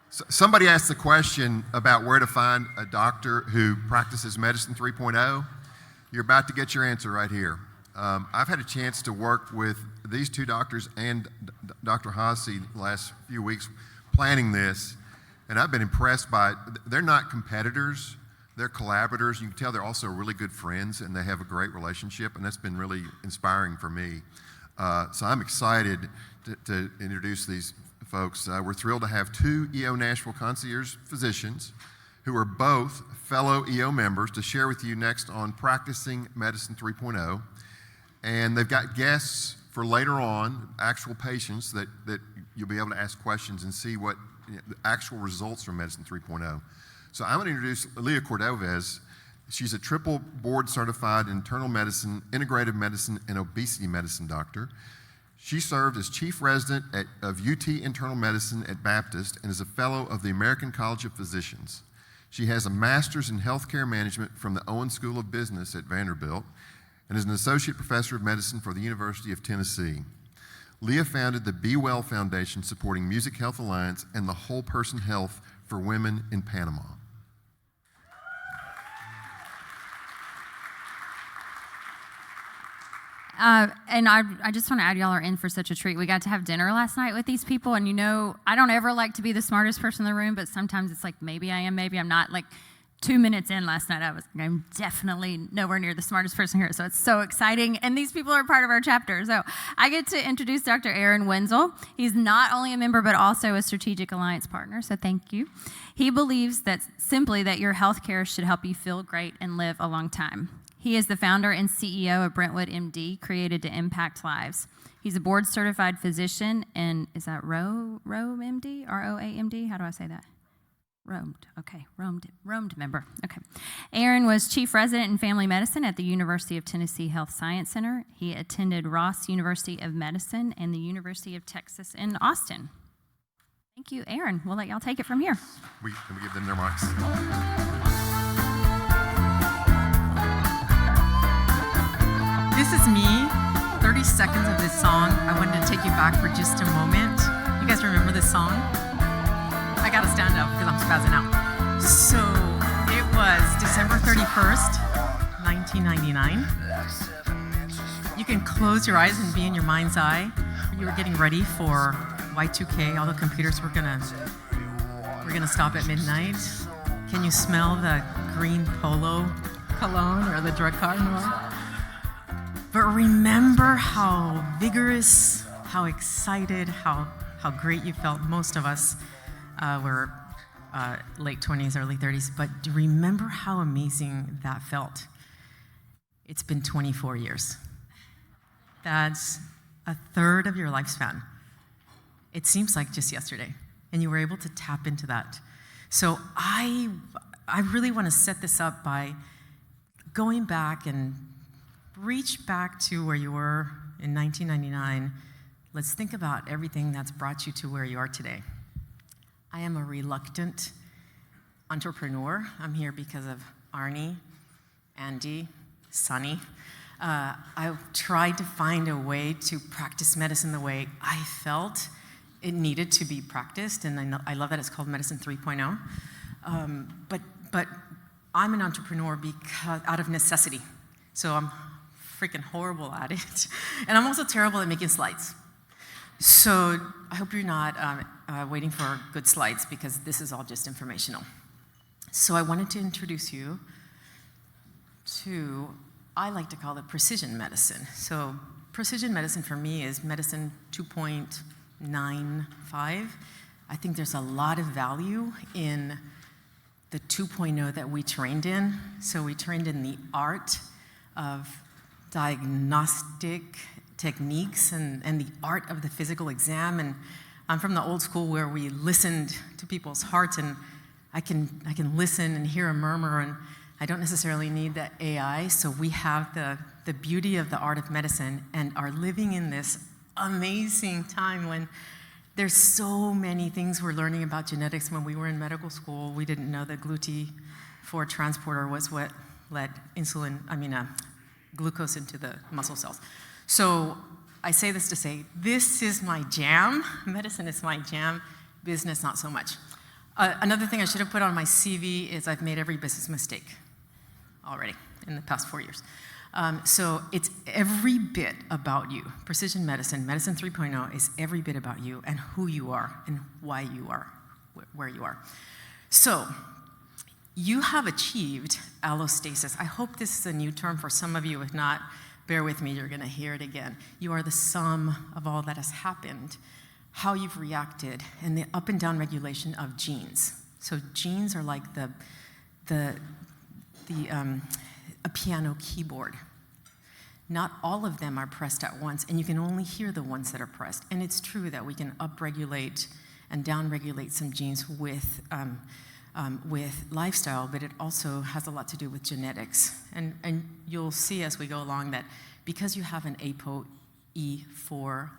Somebody asked the question about where to find a doctor who practices Medicine 3.0. You're about to get your answer right here. I've had a chance to work with these two doctors and Dr. Haase the last few weeks planning this, and I've been impressed by it. They're not competitors, they're collaborators. You can tell they're also really good friends, and they have a great relationship, and that's been really inspiring for me. So I'm excited to introduce these folks. We're thrilled to have two EO Nashville concierge physicians who are both fellow EO members to share with you next on Practicing Medicine 3.0. And they've got guests for later on, actual patients that you'll be able to ask questions and see what the actual results from Medicine 3.0. So I'm going to introduce Leah Cordovez. She's a triple board certified internal medicine, integrative medicine, and obesity medicine doctor. She served as chief resident of UT Internal Medicine at Baptist and is a fellow of the American College of Physicians. She has a master's in healthcare management from the Owen School of Business at Vanderbilt and is an associate professor of medicine for the University of Tennessee. Leah founded the Be Well Foundation supporting Music Health Alliance and the Whole Person Health for Women in Panama. And I just want to add, y'all are in for such a treat. We got to have dinner last night with these people, and I don't ever like to be the smartest person in the room, but sometimes it's like, maybe I am, maybe I'm not. Like 2 minutes in last night, I was like, I'm definitely nowhere near the smartest person here, so it's so exciting. And these people are part of our chapter. So I get to introduce Dr. Aaron Wenzel. He's not only a member, but also a strategic alliance partner, so thank you. He believes that simply that your health care should help you feel great and live a long time. He is the founder and CEO of Brentwood MD, created to impact lives. He's a board-certified physician, and is that Rome MD? R-O-A-M-D? How do I say that? Roamed member. Okay. Aaron was chief resident in family medicine at the University of Tennessee Health Science Center. He attended Ross University of Medicine and the University of Texas in Austin. Thank you, Aaron. We'll let y'all take it from here. Can we give them their mics? This is me. 30 seconds of this song. I wanted to take you back for just a moment. You guys remember this song? I gotta stand up because I'm spazzing out. So it was December 31st, 1999. You can close your eyes and be in your mind's eye. You were getting ready for Y2K. All the computers were gonna stop at midnight. Can you smell the green polo cologne or the drug card? But remember how vigorous, how excited, how great you felt. Most of us were late 20s, early 30s, but remember how amazing that felt. It's been 24 years. That's a third of your lifespan. It seems like just yesterday, and you were able to tap into that. So I really want to set this up by going back and reach back to where you were in 1999. Let's think about everything that's brought you to where you are today. I am a reluctant entrepreneur. I'm here because of Arnie, Andy, Sonny. I tried to find a way to practice medicine the way I felt it needed to be practiced, and I love that it's called Medicine 3.0. But I'm an entrepreneur because out of necessity. So I'm freaking horrible at it. And I'm also terrible at making slides. So I hope you're not waiting for good slides, because this is all just informational. So I wanted to introduce you to, I like to call it precision medicine. So precision medicine for me is medicine 2.95. I think there's a lot of value in the 2.0 that we trained in. So we trained in the art of diagnostic techniques and the art of the physical exam. And I'm from the old school where we listened to people's hearts, and I can listen and hear a murmur, and I don't necessarily need the AI. So we have the beauty of the art of medicine and are living in this amazing time when there's so many things we're learning about genetics. When we were in medical school, we didn't know that GLUT4 transporter was what led glucose into the muscle cells. So I say this to say, this is my jam. Medicine is my jam. Business, not so much. Another thing I should have put on my CV is I've made every business mistake already in the past 4 years. So it's every bit about you. Precision medicine, Medicine 3.0 is every bit about you and who you are and why you are where you are. So you have achieved allostasis. I hope this is a new term for some of you. If not, bear with me, you're going to hear it again. You are the sum of all that has happened, how you've reacted, and the up and down regulation of genes. So genes are like a piano keyboard. Not all of them are pressed at once, and you can only hear the ones that are pressed. And it's true that we can upregulate and downregulate some genes with lifestyle, but it also has a lot to do with genetics. And you'll see as we go along that because you have an ApoE4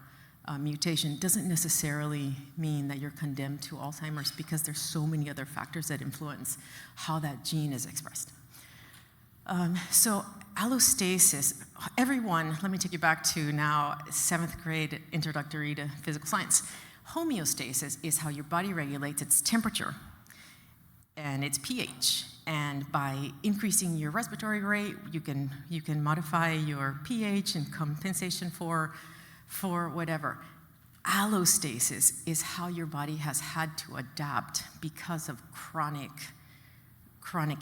mutation doesn't necessarily mean that you're condemned to Alzheimer's, because there's so many other factors that influence how that gene is expressed. So allostasis, everyone, let me take you back to now 7th grade introductory to physical science. Homeostasis is how your body regulates its temperature and its pH. And by increasing your respiratory rate, you can modify your pH in compensation for whatever. Allostasis is how your body has had to adapt because of chronic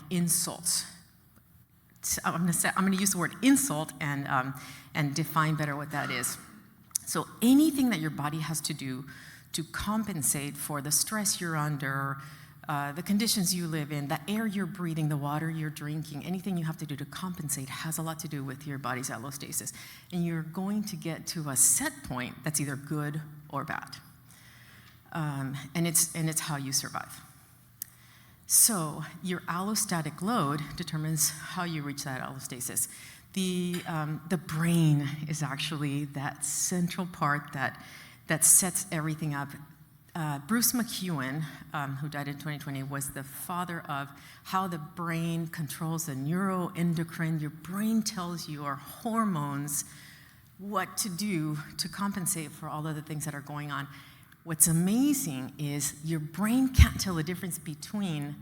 insults. I'm going to use the word insult and define better what that is. So anything that your body has to do to compensate for the stress you're under, the conditions you live in, the air you're breathing, the water you're drinking, anything you have to do to compensate has a lot to do with your body's allostasis. And you're going to get to a set point that's either good or bad. And it's how you survive. So your allostatic load determines how you reach that allostasis. The brain is actually that central part that sets everything up. Bruce McEwen, who died in 2020, was the father of how the brain controls the neuroendocrine. Your brain tells your hormones what to do to compensate for all of the things that are going on. What's amazing is your brain can't tell the difference between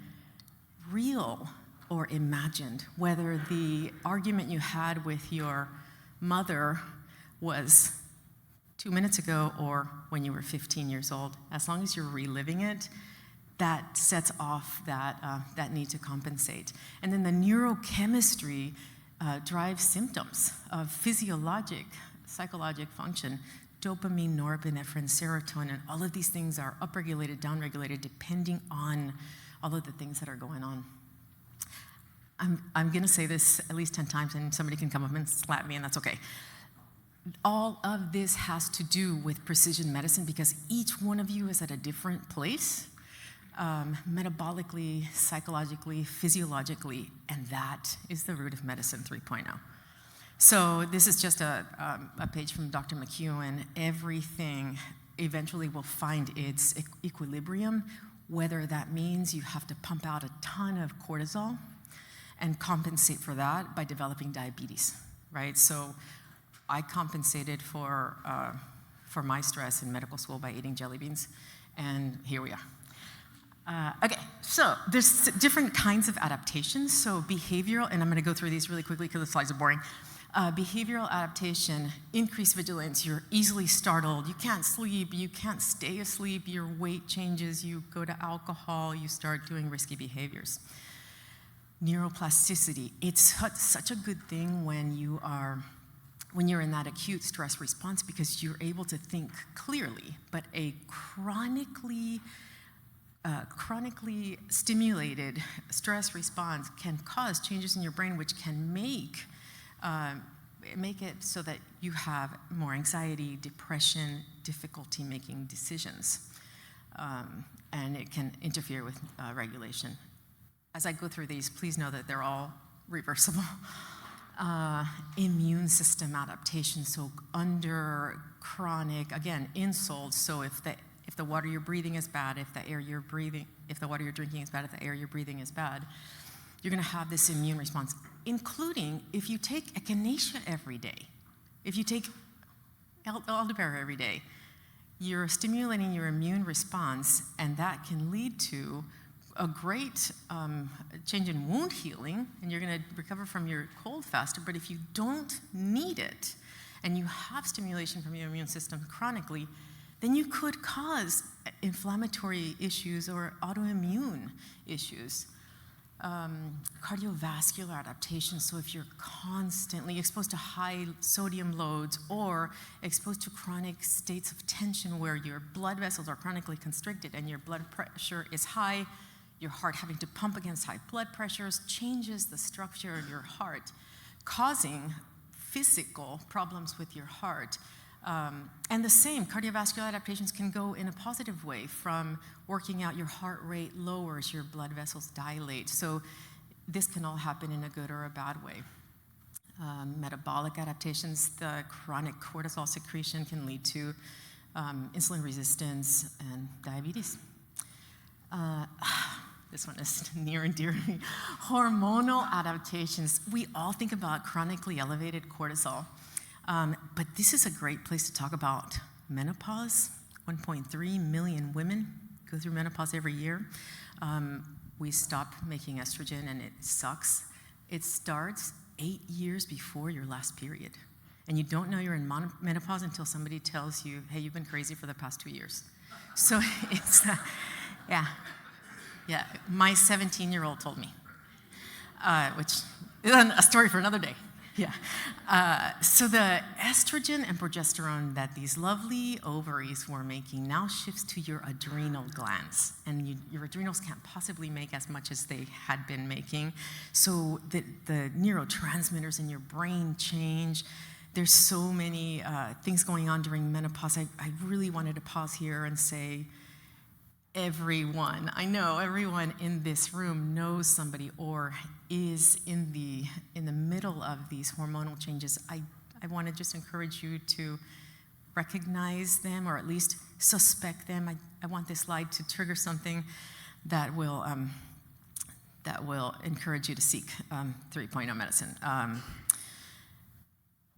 real or imagined, whether the argument you had with your mother was 2 minutes ago or when you were 15 years old. As long as you're reliving it, that sets off that need to compensate. And then the neurochemistry drives symptoms of physiologic, psychologic function. Dopamine, norepinephrine, serotonin, all of these things are upregulated, downregulated, depending on all of the things that are going on. I'm going to say this at least 10 times, and somebody can come up and slap me, and that's okay. All of this has to do with precision medicine because each one of you is at a different place, metabolically, psychologically, physiologically, and that is the root of Medicine 3.0. So this is just a page from Dr. McEwen. Everything eventually will find its equilibrium, whether that means you have to pump out a ton of cortisol and compensate for that by developing diabetes, right? So I compensated for my stress in medical school by eating jelly beans, and here we are. Okay, so there's different kinds of adaptations. So behavioral, and I'm going to go through these really quickly because the slides are boring. Behavioral adaptation, increased vigilance, you're easily startled, you can't sleep, you can't stay asleep, your weight changes, you go to alcohol, you start doing risky behaviors. Neuroplasticity, it's such a good thing when you're in that acute stress response because you're able to think clearly, but a chronically stimulated stress response can cause changes in your brain which can make it so that you have more anxiety, depression, difficulty making decisions, and it can interfere with regulation. As I go through these, please know that they're all reversible. Immune system adaptation, so under chronic, again, insults, so if the water you're breathing is bad, if the water you're drinking is bad, if the air you're breathing is bad, you're going to have this immune response, including if you take echinacea every day, if you take elderberry every day, you're stimulating your immune response, and that can lead to a great change in wound healing, and you're going to recover from your cold faster. But if you don't need it, and you have stimulation from your immune system chronically, then you could cause inflammatory issues or autoimmune issues. Cardiovascular adaptations, so if you're constantly exposed to high sodium loads or exposed to chronic states of tension where your blood vessels are chronically constricted and your blood pressure is high, your heart having to pump against high blood pressures changes the structure of your heart, causing physical problems with your heart. And the same, cardiovascular adaptations can go in a positive way. From working out, your heart rate lowers, your blood vessels dilate. So this can all happen in a good or a bad way. Metabolic adaptations, the chronic cortisol secretion can lead to insulin resistance and diabetes. This one is near and dear to me. Hormonal adaptations. We all think about chronically elevated cortisol. But this is a great place to talk about menopause. 1.3 million women go through menopause every year. We stop making estrogen, and it sucks. It starts 8 years before your last period. And you don't know you're in menopause until somebody tells you, hey, you've been crazy for the past 2 years. So it's, yeah, my 17-year-old told me, which is a story for another day. Yeah. So the estrogen and progesterone that these lovely ovaries were making now shifts to your adrenal glands. And your adrenals can't possibly make as much as they had been making. So the neurotransmitters in your brain change. There's so many things going on during menopause. I really wanted to pause here and say, everyone, I know everyone in this room knows somebody or is in the middle of these hormonal changes. I want to just encourage you to recognize them or at least suspect them. I want this slide to trigger something that will encourage you to seek 3.0 medicine.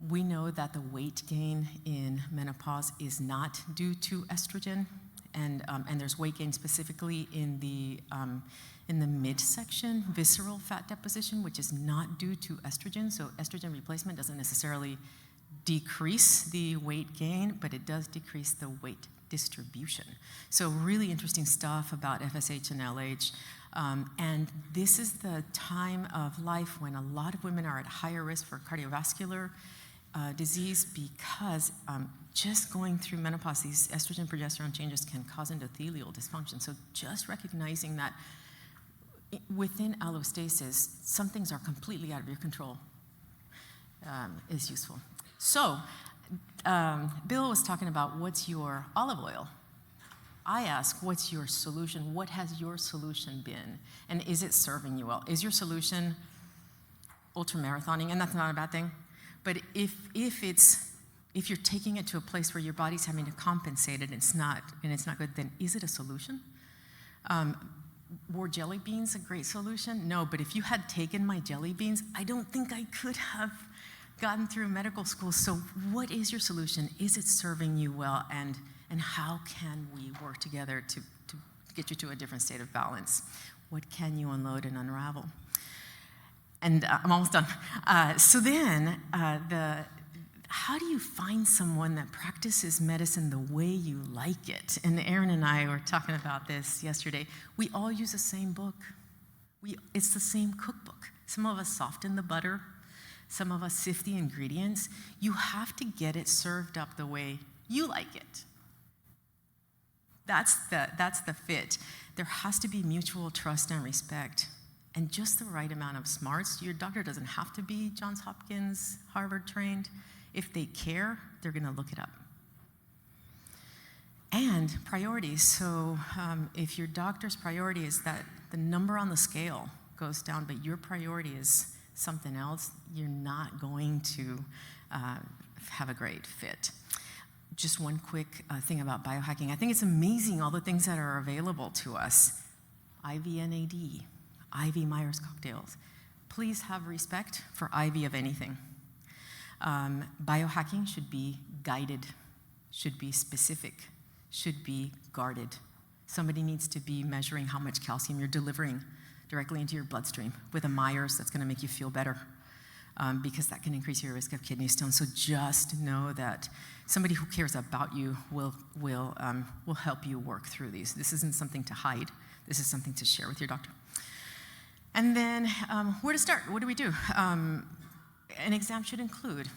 We know that the weight gain in menopause is not due to estrogen. And there's weight gain specifically in the midsection, visceral fat deposition, which is not due to estrogen. So estrogen replacement doesn't necessarily decrease the weight gain, but it does decrease the weight distribution. So really interesting stuff about FSH and LH. And this is the time of life when a lot of women are at higher risk for cardiovascular disease because just going through menopause, these estrogen progesterone changes can cause endothelial dysfunction. So just recognizing that within allostasis, some things are completely out of your control is useful. So Bill was talking about what's your olive oil. I ask, what's your solution? What has your solution been? And is it serving you well? Is your solution ultramarathoning? And that's not a bad thing. But if you're taking it to a place where your body's having to compensate it and it's not good, then is it a solution? Were jelly beans a great solution? No, but if you had taken my jelly beans, I don't think I could have gotten through medical school. So what is your solution? Is it serving you well? And how can we work together to get you to a different state of balance? What can you unload and unravel? And I'm almost done. So then, how do you find someone that practices medicine the way you like it? And Aaron and I were talking about this yesterday. We all use the same book. It's the same cookbook. Some of us soften the butter. Some of us sift the ingredients. You have to get it served up the way you like it. That's the fit. There has to be mutual trust and respect. And just the right amount of smarts. Your doctor doesn't have to be Johns Hopkins, Harvard trained. If they care, they're going to look it up. And priorities. So if your doctor's priority is that the number on the scale goes down, but your priority is something else, you're not going to have a great fit. Just one quick thing about biohacking. I think it's amazing all the things that are available to us. IV NAD. IV Myers cocktails. Please have respect for IV of anything. Biohacking should be guided, should be specific, should be guarded. Somebody needs to be measuring how much calcium you're delivering directly into your bloodstream with a Myers that's going to make you feel better, because that can increase your risk of kidney stone. So just know that somebody who cares about you will help you work through these. This isn't something to hide. This is something to share with your doctor. And then where to start? What do we do? An exam should include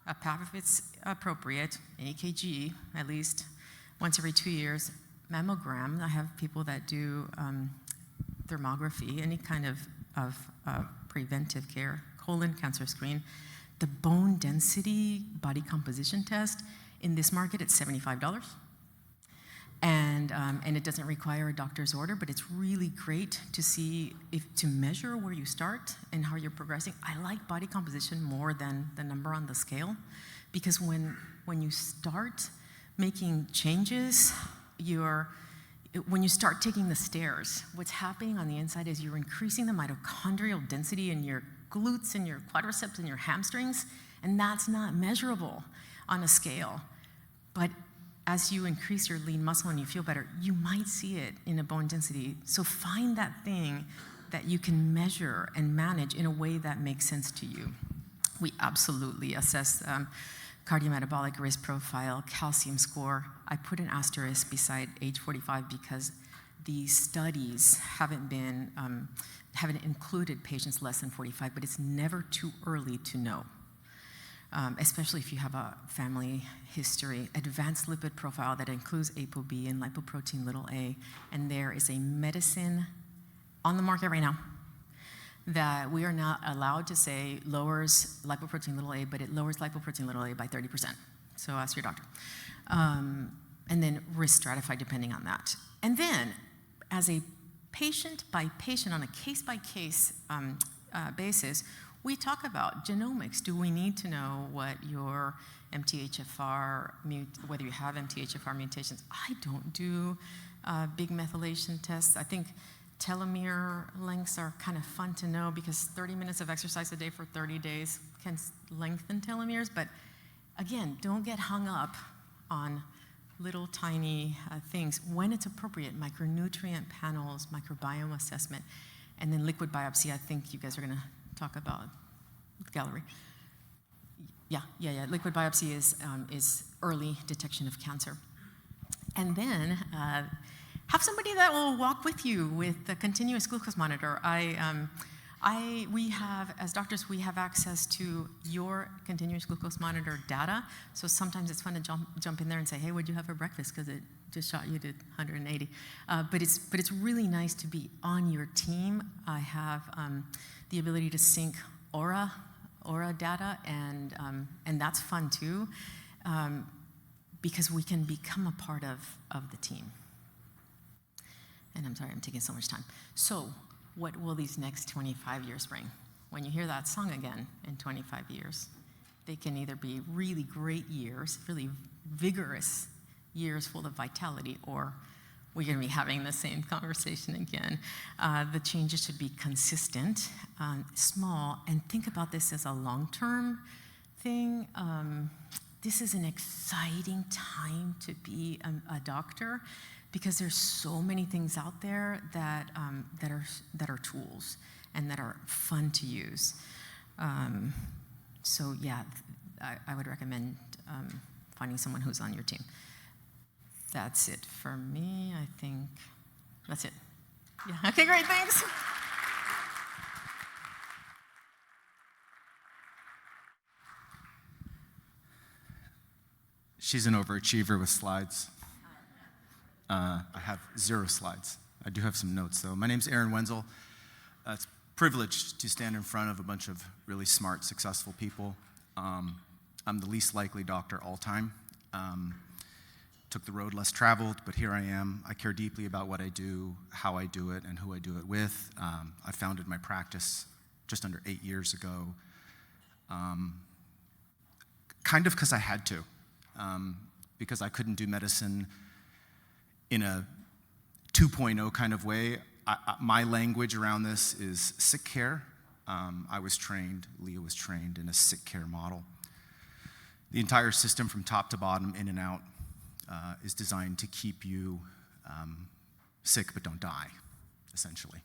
a PAP if it's appropriate, an EKG at least once every 2 years, mammogram. I have people that do thermography, any kind of preventive care, colon cancer screen. The bone density body composition test, in this market, it's $75. And it doesn't require a doctor's order, but it's really great to see, to measure where you start and how you're progressing. I like body composition more than the number on the scale, because when you start making changes, when you start taking the stairs, what's happening on the inside is you're increasing the mitochondrial density in your glutes and your quadriceps and your hamstrings, and that's not measurable on a scale. But as you increase your lean muscle and you feel better, you might see it in a bone density. So find that thing that you can measure and manage in a way that makes sense to you. We absolutely assess cardiometabolic risk profile, calcium score. I put an asterisk beside age 45 because these studies haven't included patients less than 45, but it's never too early to know. Especially if you have a family history. Advanced lipid profile that includes ApoB and lipoprotein a, and there is a medicine on the market right now that we are not allowed to say lowers lipoprotein a, but it lowers lipoprotein a by 30%. So ask your doctor. And then risk stratify depending on that. And then as a patient by patient, on a case-by-case basis, we talk about genomics. Do we need to know what your MTHFR, whether you have MTHFR mutations? I don't do big methylation tests. I think telomere lengths are kind of fun to know because 30 minutes of exercise a day for 30 days can lengthen telomeres. But again, don't get hung up on little tiny things. When it's appropriate, micronutrient panels, microbiome assessment, and then liquid biopsy. I think you guys are going to talk about the gallery. Yeah. Liquid biopsy is early detection of cancer. And then have somebody that will walk with you with the continuous glucose monitor. We have, as doctors, we have access to your continuous glucose monitor data. So sometimes it's fun to jump in there and say, hey, what'd you have for breakfast? Because it just shot you to 180. But it's really nice to be on your team. I have the ability to sync Aura data, and that's fun too, because we can become a part of the team. And I'm sorry, I'm taking so much time. So what will these next 25 years bring? When you hear that song again in 25 years, they can either be really great years, really vigorous years full of vitality, or we're going to be having the same conversation again. The changes should be consistent, small, and think about this as a long-term thing. This is an exciting time to be a doctor because there's so many things out there that are tools and that are fun to use. So yeah, I would recommend finding someone who's on your team. That's it for me. I think that's it. Yeah. Okay, great. Thanks. She's an overachiever with slides. I have 0 slides. I do have some notes, though. My name's Wenzel. It's a privilege to stand in front of a bunch of really smart, successful people. I'm the least likely doctor all time. Took the road less traveled, but here I am. I care deeply about what I do, how I do it, and who I do it with. I founded my practice just under 8 years ago, kind of because I had to, because I couldn't do medicine in a 2.0 kind of way. My language around this is sick care. I was trained, Leah was trained in a sick care model. The entire system from top to bottom, in and out, is designed to keep you sick but don't die, essentially.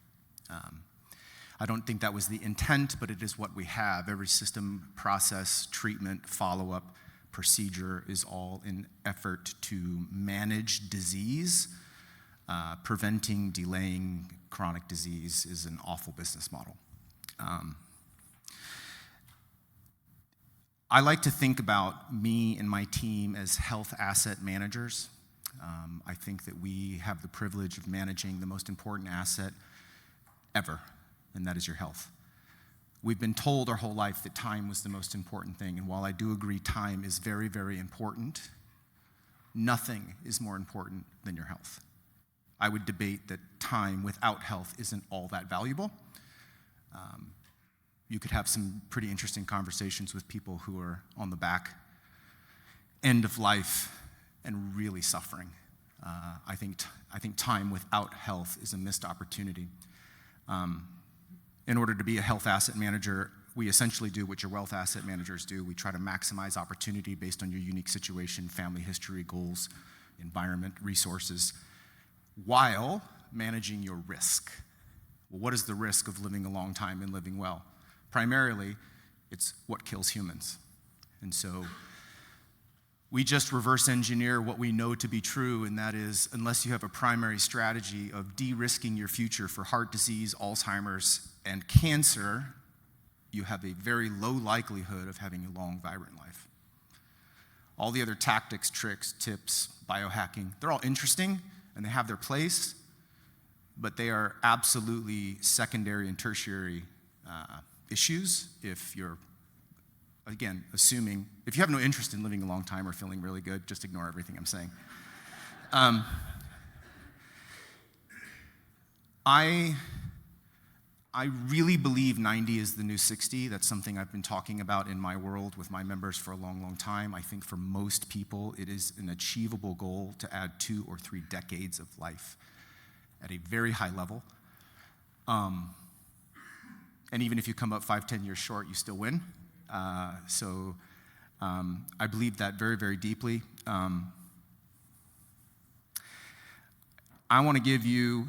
I don't think that was the intent, but it is what we have. Every system, process, treatment, follow-up, procedure is all in effort to manage disease. Preventing, delaying chronic disease is an awful business model. I like to think about me and my team as health asset managers. I think that we have the privilege of managing the most important asset ever, and that is your health. We've been told our whole life that time was the most important thing, and while I do agree time is very, very important, nothing is more important than your health. I would debate that time without health isn't all that valuable. You could have some pretty interesting conversations with people who are on the back end of life and really suffering. I think time without health is a missed opportunity. In order to be a health asset manager, we essentially do what your wealth asset managers do. We try to maximize opportunity based on your unique situation, family history, goals, environment, resources, while managing your risk. Well, what is the risk of living a long time and living well? Primarily, it's what kills humans. And so we just reverse engineer what we know to be true, and that is, unless you have a primary strategy of de-risking your future for heart disease, Alzheimer's, and cancer, you have a very low likelihood of having a long, vibrant life. All the other tactics, tricks, tips, biohacking, they're all interesting, and they have their place, but they are absolutely secondary and tertiary issues if you're, again, assuming, if you have no interest in living a long time or feeling really good, just ignore everything I'm saying. I really believe 90 is the new 60. That's something I've been talking about in my world with my members for a long, long time. I think for most people, it is an achievable goal to add 2 or 3 decades of life at a very high level. And even if you come up 5-10 years short, you still win. So I believe that very, very deeply. I want to give you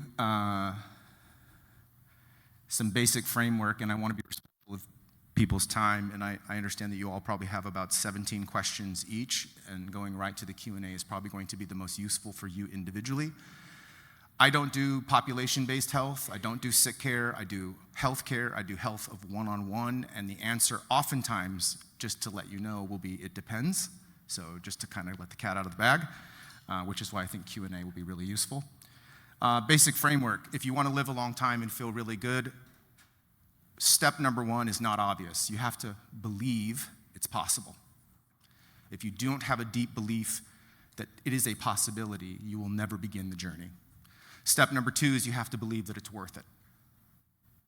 some basic framework, and I want to be respectful of people's time, and I understand that you all probably have about 17 questions each, and going right to the Q&A is probably going to be the most useful for you individually. I don't do population-based health. I don't do sick care. I do health care. I do health of one-on-one, and the answer oftentimes, just to let you know, will be it depends. So just to kind of let the cat out of the bag, which is why I think Q&A will be really useful. Basic framework. If you want to live a long time and feel really good, step number 1 is not obvious. You have to believe it's possible. If you don't have a deep belief that it is a possibility, you will never begin the journey. Step number 2 is you have to believe that it's worth it.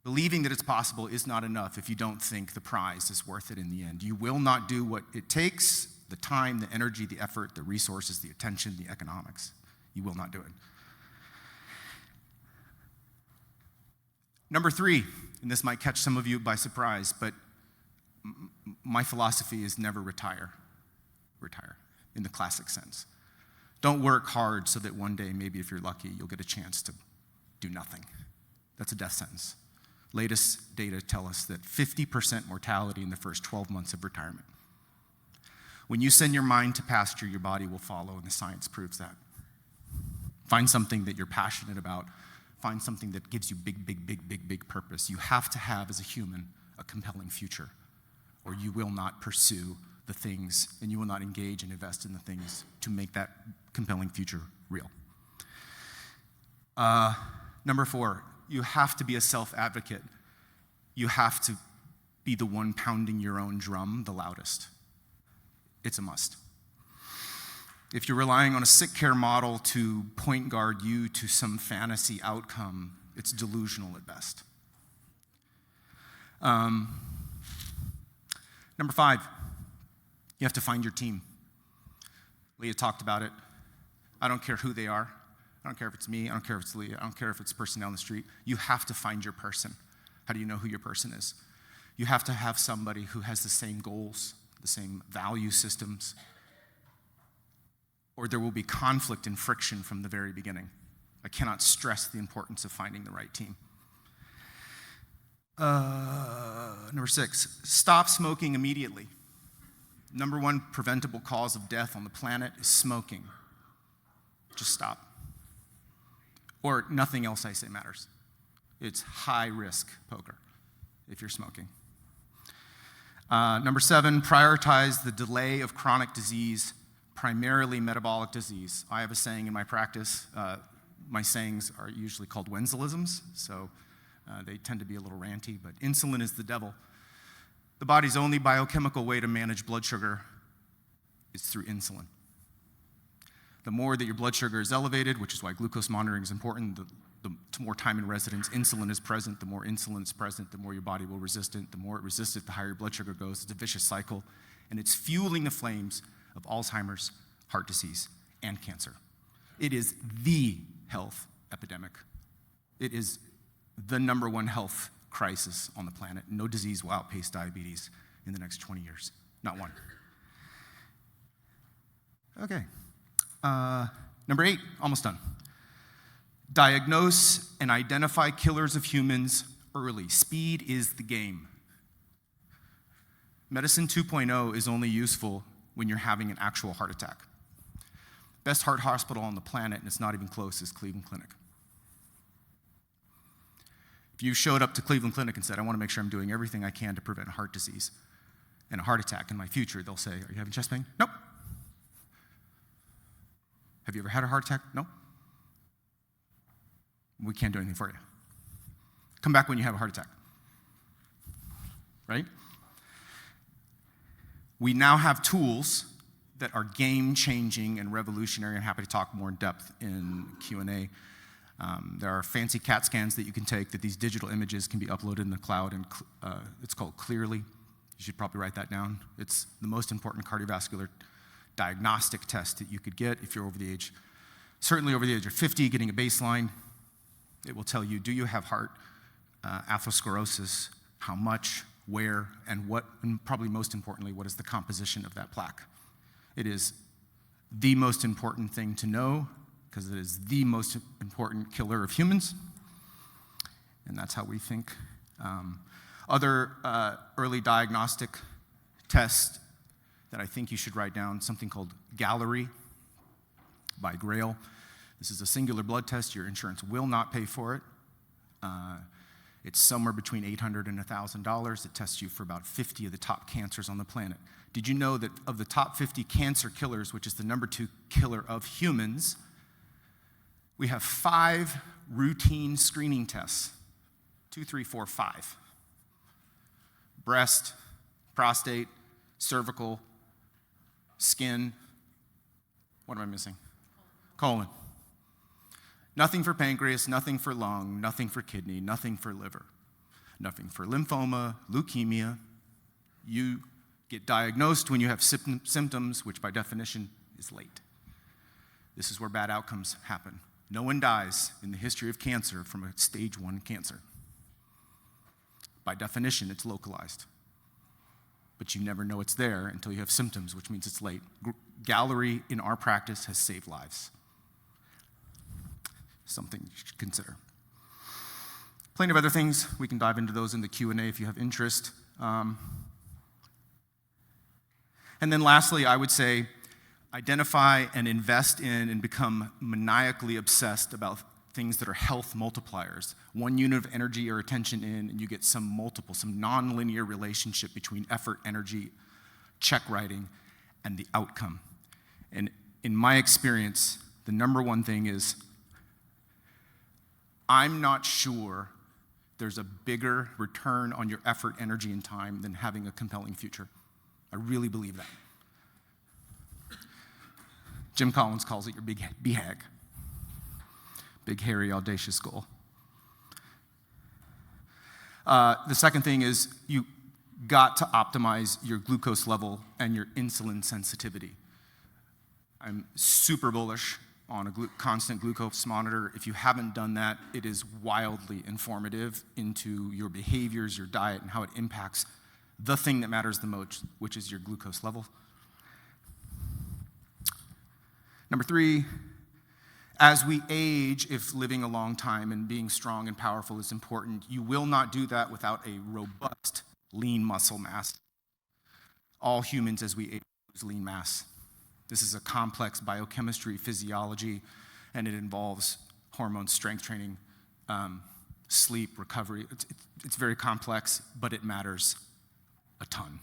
Believing that it's possible is not enough if you don't think the prize is worth it in the end. You will not do what it takes, the time, the energy, the effort, the resources, the attention, the economics. You will not do it. Number 3, and this might catch some of you by surprise, but my philosophy is never retire. Retire, in the classic sense. Don't work hard so that one day, maybe if you're lucky, you'll get a chance to do nothing. That's a death sentence. Latest data tell us that 50% mortality in the first 12 months of retirement. When you send your mind to pasture, your body will follow, and the science proves that. Find something that you're passionate about. Find something that gives you big purpose. You have to have, as a human, a compelling future, or you will not pursue the things, and you will not engage and invest in the things to make that compelling future real. Number 4, you have to be a self-advocate. You have to be the one pounding your own drum the loudest. It's a must. If you're relying on a sick care model to point guard you to some fantasy outcome, it's delusional at best. Number 5, you have to find your team. Leah talked about it. I don't care who they are. I don't care if it's me. I don't care if it's Leah. I don't care if it's personnel on the street. You have to find your person. How do you know who your person is? You have to have somebody who has the same goals, the same value systems, or there will be conflict and friction from the very beginning. I cannot stress the importance of finding the right team. Number 6, stop smoking immediately. Number 1 preventable cause of death on the planet is smoking. Just stop. Or nothing else I say matters. It's high risk poker if you're smoking. Number 7, prioritize the delay of chronic disease, primarily metabolic disease. I have a saying in my practice. My sayings are usually called Wenzelisms, so they tend to be a little ranty, but insulin is the devil. The body's only biochemical way to manage blood sugar is through insulin. The more that your blood sugar is elevated, which is why glucose monitoring is important, the more time in residence insulin is present. The more insulin is present, the more your body will resist it. The more it resists it, the higher your blood sugar goes. It's a vicious cycle, and it's fueling the flames of Alzheimer's, heart disease, and cancer. It is the health epidemic. It is the number 1 health crisis on the planet. No disease will outpace diabetes in the next 20 years. Not one. Okay. Number 8, almost done. Diagnose and identify killers of humans early. Speed is the game. Medicine 2.0 is only useful when you're having an actual heart attack. Best heart hospital on the planet, and it's not even close, is Cleveland Clinic. If you showed up to Cleveland Clinic and said, I want to make sure I'm doing everything I can to prevent heart disease and a heart attack in my future, they'll say, are you having chest pain? Nope. Have you ever had a heart attack? No. We can't do anything for you. Come back when you have a heart attack. Right? We now have tools that are game-changing and revolutionary. I'm happy to talk more in depth in Q&A. There are fancy CAT scans that you can take that these digital images can be uploaded in the cloud, and it's called Clearly. You should probably write that down. It's the most important cardiovascular diagnostic test that you could get if you're certainly over the age of 50, getting a baseline. It will tell you, do you have heart atherosclerosis, how much, where, and what, and probably most importantly, what is the composition of that plaque. It is the most important thing to know because it is the most important killer of humans, and that's how we think. Other early diagnostic tests that I think you should write down, something called Gallery by Grail. This is a singular blood test. Your insurance will not pay for it. It's somewhere between $800 and $1,000. It tests you for about 50 of the top cancers on the planet. Did you know that of the top 50 cancer killers, which is the number 2 killer of humans, we have 5 routine screening tests? 2, 3, 4, 5. Breast, prostate, cervical, skin. What am I missing? Colon. Nothing for pancreas, nothing for lung, nothing for kidney, nothing for liver, nothing for lymphoma, leukemia. You get diagnosed when you have symptoms, which by definition is late. This is where bad outcomes happen. No one dies in the history of cancer from a stage 1 cancer. By definition, it's localized. But you never know it's there until you have symptoms, which means it's late. Gallery in our practice has saved lives. Something you should consider. Plenty of other things. We can dive into those in the Q&A if you have interest. And then lastly, I would say identify and invest in and become maniacally obsessed about things that are health multipliers. 1 unit of energy or attention in, and you get some nonlinear relationship between effort, energy, check writing, and the outcome. And in my experience, the number 1 thing is I'm not sure there's a bigger return on your effort, energy, and time than having a compelling future. I really believe that. Jim Collins calls it your big BHAG. Big, hairy, audacious goal. The second thing is you got to optimize your glucose level and your insulin sensitivity. I'm super bullish on a constant glucose monitor. If you haven't done that, it is wildly informative into your behaviors, your diet, and how it impacts the thing that matters the most, which is your glucose level. Number 3, as we age, if living a long time and being strong and powerful is important, you will not do that without a robust, lean muscle mass. All humans, as we age, lose lean mass. This is a complex biochemistry, physiology, and it involves hormones, strength training, sleep, recovery. It's very complex, but it matters a ton.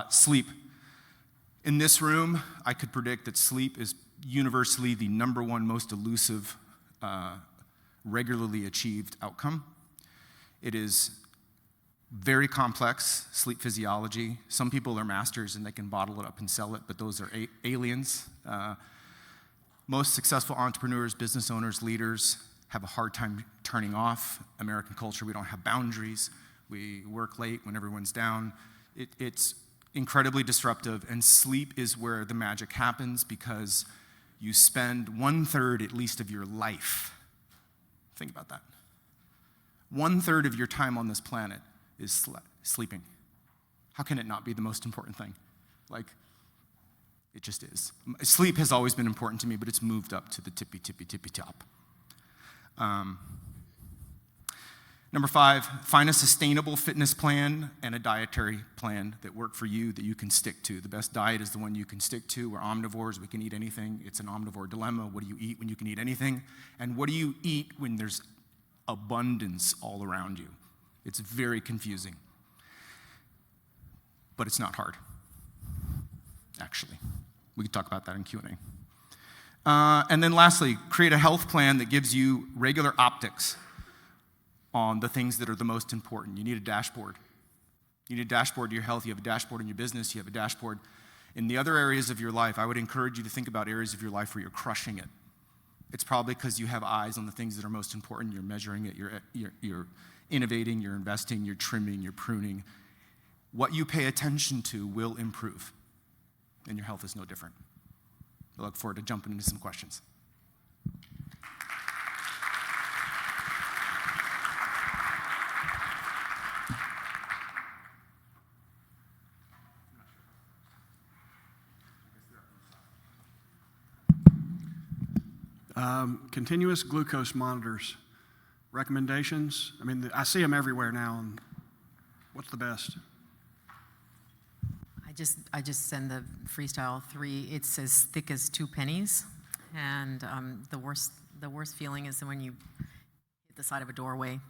Sleep. In this room, I could predict that sleep is universally the number one most elusive, regularly achieved outcome. It is very complex, sleep physiology. Some people are masters and they can bottle it up and sell it, but those are aliens. Most successful entrepreneurs, business owners, leaders have a hard time turning off. American culture, we don't have boundaries. We work late when everyone's down. It's incredibly disruptive, and sleep is where the magic happens because you spend 1/3 at least of your life. Think about that. 1/3 of your time on this planet is sleeping. How can it not be the most important thing? Like, it just is. Sleep has always been important to me, but it's moved up to the tippy top. Number 5, find a sustainable fitness plan and a dietary plan that work for you, that you can stick to. The best diet is the one you can stick to. We're omnivores, we can eat anything. It's an omnivore dilemma. What do you eat when you can eat anything? And what do you eat when there's abundance all around you? It's very confusing. But it's not hard, actually. We can talk about that in Q&A. And then lastly, create a health plan that gives you regular optics on the things that are the most important. You need a dashboard. You need a dashboard to your health. You have a dashboard in your business. You have a dashboard in the other areas of your life. I would encourage you to think about areas of your life where you're crushing it. It's probably because you have eyes on the things that are most important. You're measuring it. You're innovating. You're investing. You're trimming. You're pruning. What you pay attention to will improve. And your health is no different. I look forward to jumping into some questions. Continuous glucose monitors. Recommendations? I mean, I see them everywhere now. And what's the best? I just send the Freestyle 3. It's as thick as 2 pennies, and the worst feeling is when you hit the side of a doorway.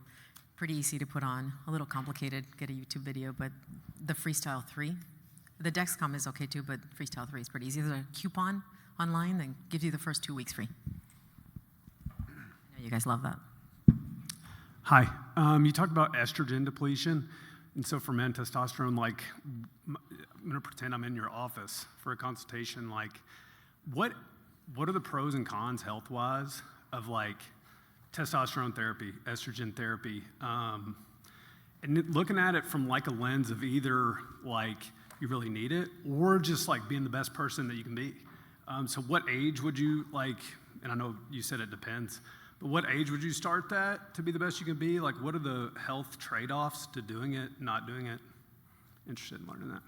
Pretty easy to put on, a little complicated. Get a YouTube video, but the Freestyle 3. The Dexcom is okay too, but Freestyle 3 is pretty easy. There's a coupon online that gives you the first 2 weeks free. I know you guys love that. Hi. You talked about estrogen depletion. And so for men, testosterone, like, I'm going to pretend I'm in your office for a consultation. Like, what are the pros and cons health-wise of, like, testosterone therapy, estrogen therapy? And looking at it from, like, a lens of either, like, you really need it or just, like, being the best person that you can be. So what age would you, like, and I know you said it depends, but what age would you start that to be the best you can be? Like, what are the health trade-offs to doing it, not doing it? Interested in learning that.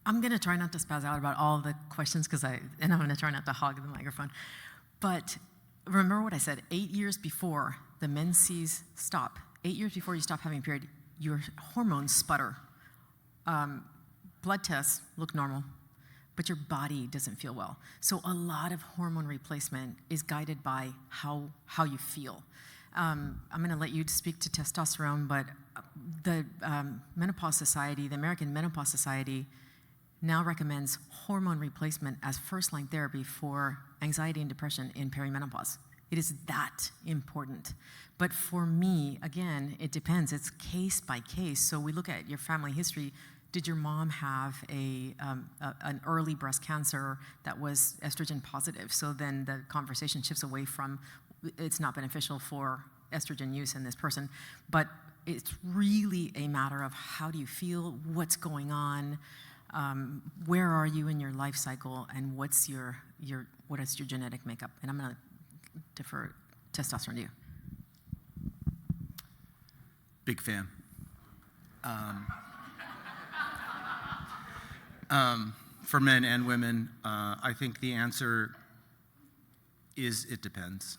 I'm going to try not to spaz out about all the questions and I'm going to try not to hog the microphone. But remember what I said, 8 years before the menses stop, 8 years before you stop having a period, your hormones sputter. Blood tests look normal, but your body doesn't feel well. So a lot of hormone replacement is guided by how you feel. I'm going to let you speak to testosterone, but the Menopause Society, the American Menopause Society, now recommends hormone replacement as first-line therapy for anxiety and depression in perimenopause. It is that important. But for me, again, it depends. It's case by case. So we look at your family history. Did your mom have an early breast cancer that was estrogen positive? So then the conversation shifts away from it's not beneficial for estrogen use in this person, but it's really a matter of how do you feel, what's going on, where are you in your life cycle, and what is your genetic makeup? And I'm going to defer testosterone to you. Big fan. For men and women, I think the answer is it depends,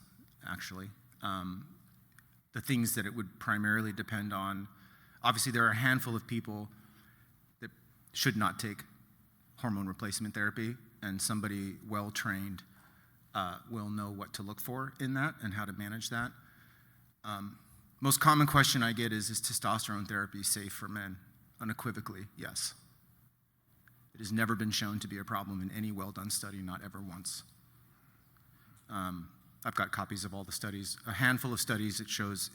actually. The things that it would primarily depend on, obviously there are a handful of people that should not take hormone replacement therapy, and somebody well-trained will know what to look for in that and how to manage that. Most common question I get is testosterone therapy safe for men? Unequivocally, yes. It has never been shown to be a problem in any well-done study, not ever once. I've got copies of all the studies, a handful of studies that shows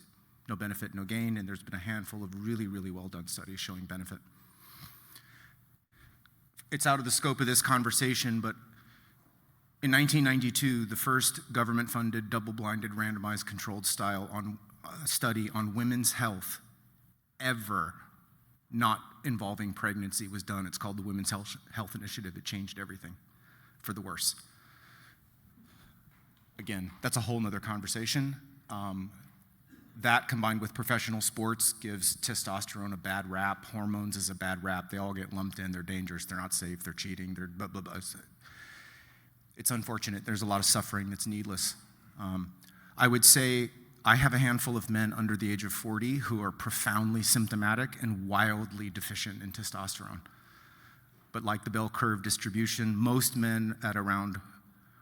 no benefit, no gain, and there's been a handful of really, really well-done studies showing benefit. It's out of the scope of this conversation, but in 1992, the first government-funded, double-blinded, randomized, controlled study on women's health ever not involving pregnancy was done. It's called the Women's Health Initiative. It changed everything for the worse. Again, that's a whole nother conversation. That combined with professional sports gives testosterone a bad rap. Hormones is a bad rap. They all get lumped in. They're dangerous. They're not safe. They're cheating. They're blah, blah, blah. It's unfortunate. There's a lot of suffering that's needless. I would say I have a handful of men under the age of 40 who are profoundly symptomatic and wildly deficient in testosterone. But like the bell curve distribution, most men at around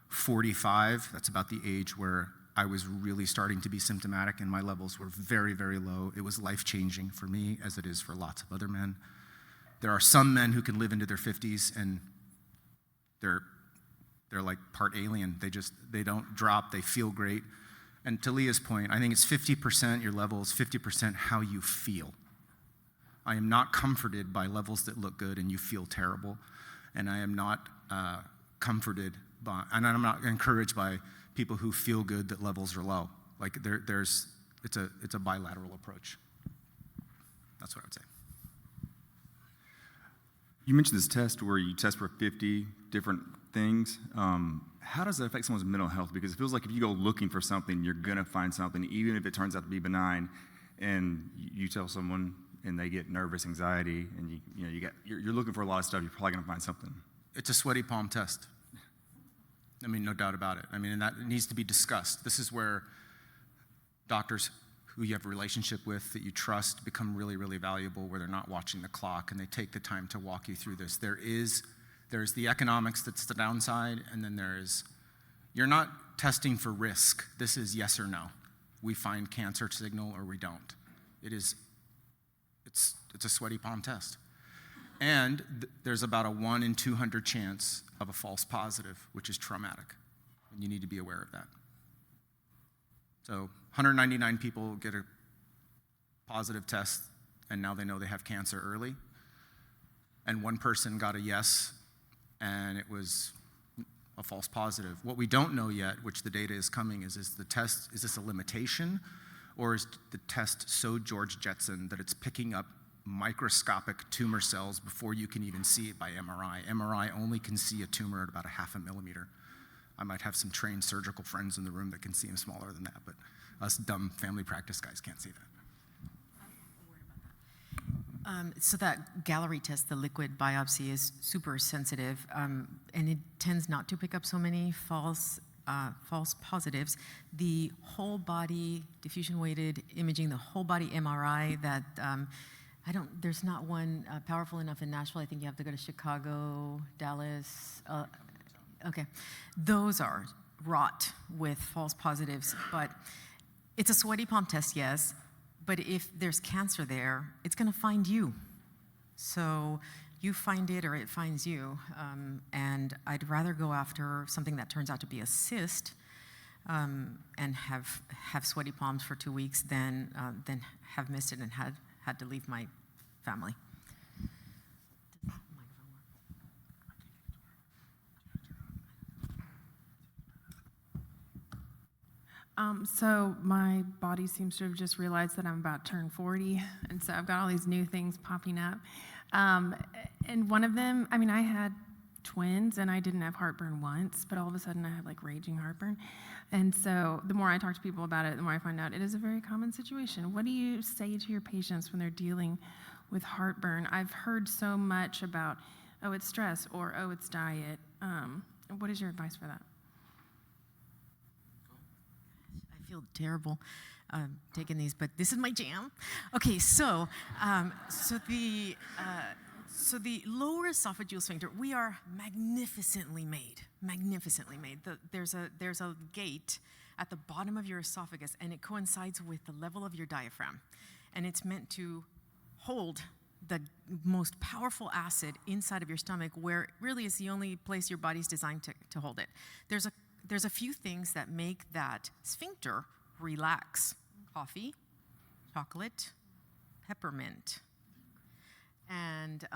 45, that's about the age where I was really starting to be symptomatic and my levels were very, very low. It was life-changing for me as it is for lots of other men. There are some men who can live into their 50s and they're like part alien. They don't drop, they feel great. And to Leah's point, I think it's 50% your levels, 50% how you feel. I am not comforted by levels that look good and you feel terrible. And I am not comforted by, and I'm not encouraged by people who feel good that levels are low. Like it's a bilateral approach. That's what I would say. You mentioned this test where you test for 50 different things. How does that affect someone's mental health? Because it feels like if you go looking for something, you're gonna find something, even if it turns out to be benign. And you tell someone, and they get nervous, anxiety, and you're looking for a lot of stuff. You're probably gonna find something. It's a sweaty palm test. I mean, no doubt about it. I mean, and that needs to be discussed. This is where doctors who you have a relationship with that you trust become really, really valuable, where they're not watching the clock and they take the time to walk you through this. There's the economics that's the downside, and then you're not testing for risk. This is yes or no. We find cancer signal or we don't. It's a sweaty palm test. And there's about a 1 in 200 chance of a false positive, which is traumatic. And you need to be aware of that. So 199 people get a positive test, and now they know they have cancer early. And one person got a yes, and it was a false positive. What we don't know yet, which the data is coming, is this a limitation, or is the test so George Jetson that it's picking up microscopic tumor cells before you can even see it by MRI. MRI only can see a tumor at about 0.5 millimeter. I might have some trained surgical friends in the room that can see them smaller than that, but us dumb family practice guys can't see that. So that Gallery test, the liquid biopsy, is super sensitive, and it tends not to pick up so many false positives. The whole body diffusion weighted imaging, the whole body MRI that there's not one powerful enough in Nashville. I think you have to go to Chicago, Dallas. Okay. Those are wrought with false positives, but it's a sweaty palm test, yes, but if there's cancer there, it's gonna find you. So you find it or it finds you, and I'd rather go after something that turns out to be a cyst and have sweaty palms for 2 weeks than have missed it and had to leave my family. So my body seems to have just realized that I'm about to turn 40, and so I've got all these new things popping up. And one of them, I mean, I had twins, and I didn't have heartburn once, but all of a sudden I have like raging heartburn. And so the more I talk to people about it, the more I find out it is a very common situation. What do you say to your patients when they're dealing with heartburn? I've heard so much about oh, it's stress, or oh, it's diet. What is your advice for that? I feel terrible taking these, but this is my jam. Okay, so the lower esophageal sphincter, we are magnificently made. Magnificently made. There's a gate at the bottom of your esophagus, and it coincides with the level of your diaphragm, and it's meant to hold the most powerful acid inside of your stomach, where really is the only place your body's designed to hold it. There's a few things that make that sphincter relax. Coffee, chocolate, peppermint. And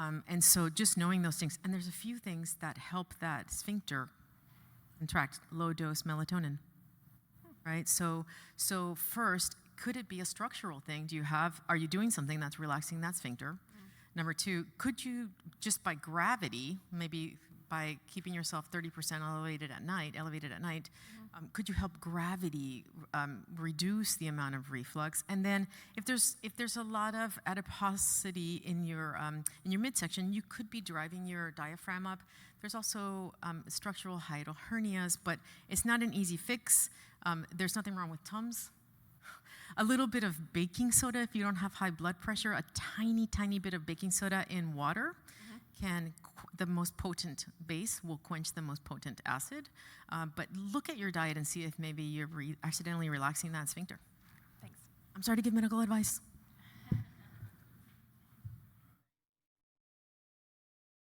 so just knowing those things, and there's a few things that help that sphincter contract. Low dose melatonin, right? So first, could it be a structural thing? Are you doing something that's relaxing that sphincter? Number two, could you just by gravity, maybe by keeping yourself 30% elevated at night, could you help gravity reduce the amount of reflux? And then if there's a lot of adiposity in your midsection, you could be driving your diaphragm up. There's also structural hiatal hernias, but it's not an easy fix. There's nothing wrong with Tums. A little bit of baking soda if you don't have high blood pressure, a tiny, tiny bit of baking soda in water the most potent base will quench the most potent acid. But look at your diet and see if maybe you're accidentally relaxing that sphincter. Thanks. I'm sorry to give medical advice.